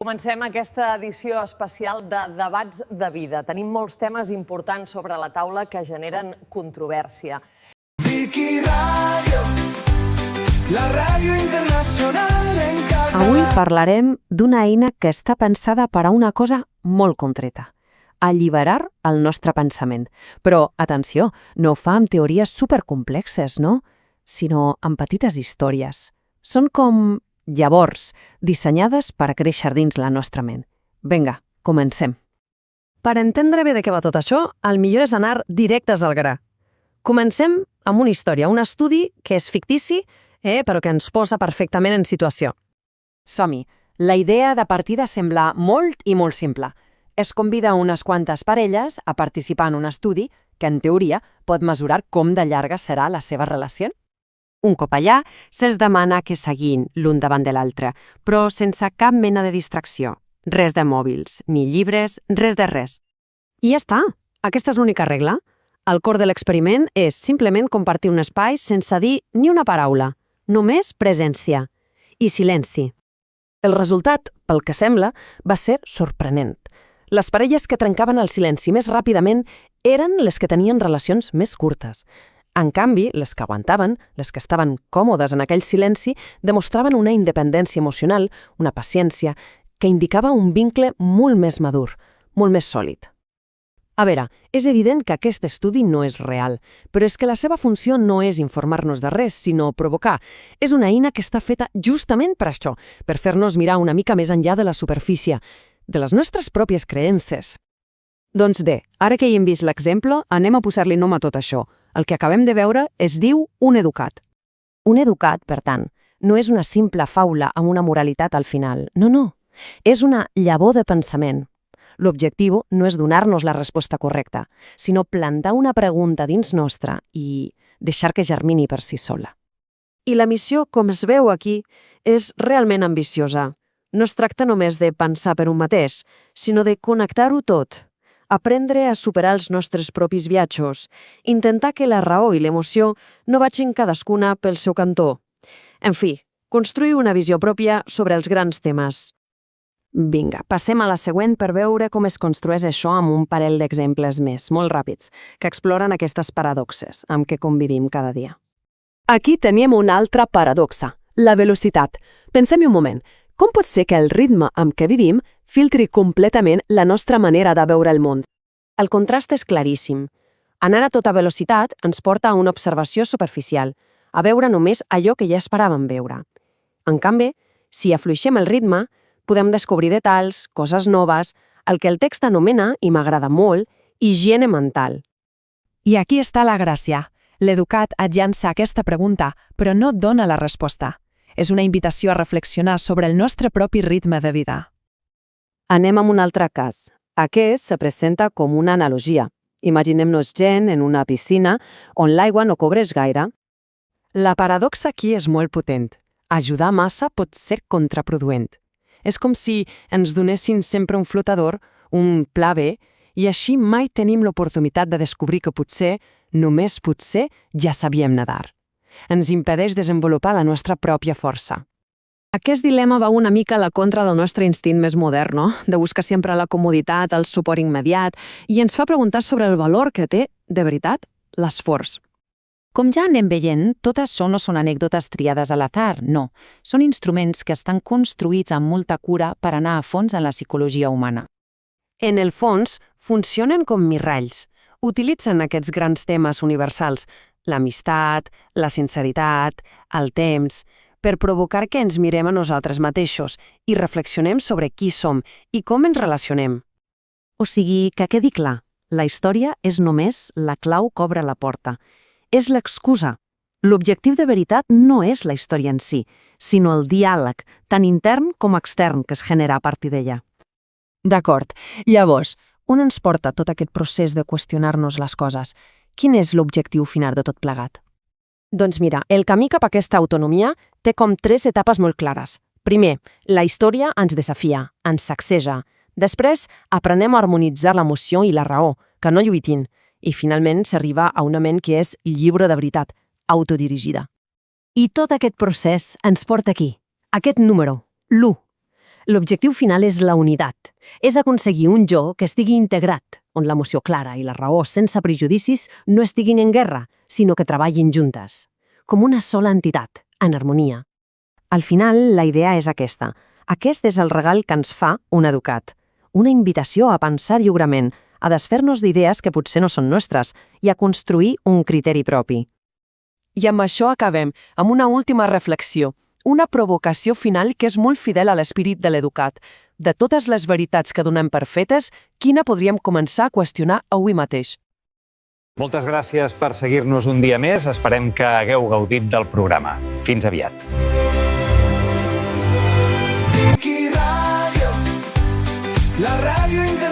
Comencem aquesta edició especial de Debats de Vida. Tenim molts temes importants sobre la taula que generen controvèrsia. Vicky Radio, la ràdio internacional en català. Avui parlarem d'una eina que està pensada per a una cosa molt concreta: alliberar el nostre pensament. Però, atenció, no ho fa amb teories supercomplexes, no? Sinó amb petites històries. Són com llavors, dissenyades per a créixer dins la nostra ment. Vinga, comencem. Per entendre bé de què va tot això, el millor és anar directes al gra. Comencem amb una història, un estudi que és fictici, però que ens posa perfectament en situació. Som-hi. La idea de partida sembla molt i molt simple. Es convida unes quantes parelles a participar en un estudi que, en teoria, pot mesurar com de llarga serà la seva relació. Un cop allà, se'ls demana que seguin l'un davant de l'altre, però sense cap mena de distracció. Res de mòbils, ni llibres, res de res. I ja està. Aquesta és l'única regla. El cor de l'experiment és simplement compartir un espai sense dir ni una paraula. Només presència. I silenci. El resultat, pel que sembla, va ser sorprenent. Les parelles que trencaven el silenci més ràpidament eren les que tenien relacions més curtes. En canvi, les que aguantaven, les que estaven còmodes en aquell silenci, demostraven una independència emocional, una paciència, que indicava un vincle molt més madur, molt més sòlid. A veure, és evident que aquest estudi no és real, però és que la seva funció no és informar-nos de res, sinó provocar. És una eina que està feta justament per això, per fer-nos mirar una mica més enllà de la superfície, de les nostres pròpies creences. Doncs bé, ara que hi hem vist l'exemple, anem a posar-li nom a tot això. El que acabem de veure es diu un educat. Un educat, per tant, no és una simple faula amb una moralitat al final. No. És una llavor de pensament. L'objectiu no és donar-nos la resposta correcta, sinó plantar una pregunta dins nostra i deixar que germini per si sola. I la missió, com es veu aquí, és realment ambiciosa. No es tracta només de pensar per un mateix, sinó de connectar-ho tot. Aprendre a superar els nostres propis viatges, intentar que la raó i l'emoció no vagin cadascuna pel seu cantó. En fi, construir una visió pròpia sobre els grans temes. Vinga, passem a la següent per veure com es construeix això amb un parell d'exemples més, molt ràpids, que exploren aquestes paradoxes amb què convivim cada dia. Aquí tenim una altra paradoxa, la velocitat. Pensem-hi un moment. Com pot ser que el ritme amb què vivim filtri completament la nostra manera de veure el món? El contrast és claríssim. Anar a tota velocitat ens porta a una observació superficial, a veure només allò que ja esperàvem veure. En canvi, si afluixem el ritme, podem descobrir detalls, coses noves, el que el text anomena, i m'agrada molt, higiene mental. I aquí està la gràcia. L'educat et llança aquesta pregunta, però no et dona la resposta. És una invitació a reflexionar sobre el nostre propi ritme de vida. Anem amb un altre cas. Aquest se presenta com una analogia. Imaginem-nos gent en una piscina on l'aigua no cobreix gaire. La paradoxa aquí és molt potent. Ajudar massa pot ser contraproduent. És com si ens donessin sempre un flotador, un pla B, i així mai tenim l'oportunitat de descobrir que potser, només potser, ja sabíem nedar. Ens impedeix desenvolupar la nostra pròpia força. Aquest dilema va una mica a la contra del nostre instint més modern, no? De buscar sempre la comoditat, el suport immediat, i ens fa preguntar sobre el valor que té, de veritat, l'esforç. Com ja anem veient, tot això no són anècdotes triades a l'atzar, no. Són instruments que estan construïts amb molta cura per anar a fons en la psicologia humana. En el fons, funcionen com miralls. Utilitzen aquests grans temes universals, l'amistat, la sinceritat, el temps, per provocar que ens mirem a nosaltres mateixos i reflexionem sobre qui som i com ens relacionem. O sigui, que quedi clar, la història és només la clau que obre la porta. És l'excusa. L'objectiu de veritat no és la història en si, sinó el diàleg, tant intern com extern, que es genera a partir d'ella. D'acord. Llavors, on ens porta tot aquest procés de qüestionar-nos les coses? Quin és l'objectiu final de tot plegat? Doncs mira, el camí cap a aquesta autonomia té com 3 etapes molt clares. Primer, la història ens desafia, ens sacseja. Després, aprenem a harmonitzar l'emoció i la raó, que no lluitin. I finalment s'arriba a una ment que és lliure de veritat, autodirigida. I tot aquest procés ens porta aquí, aquest número, l'1. L'objectiu final és la unitat. És aconseguir un jo que estigui integrat, on l'emoció clara i la raó sense prejudicis no estiguin en guerra, sinó que treballin juntes, com una sola entitat, en harmonia. Al final, la idea és aquesta. Aquest és el regal que ens fa un educat. Una invitació a pensar lliurement, a desfer-nos d'idees que potser no són nostres i a construir un criteri propi. I amb això acabem, amb una última reflexió, una provocació final que és molt fidel a l'esperit de l'educat. De totes les veritats que donem per fetes, quina podríem començar a qüestionar avui mateix? Moltes gràcies per seguir-nos un dia més. Esperem que hagueu gaudit del programa. Fins aviat. Vicky Radio, la radio internacional.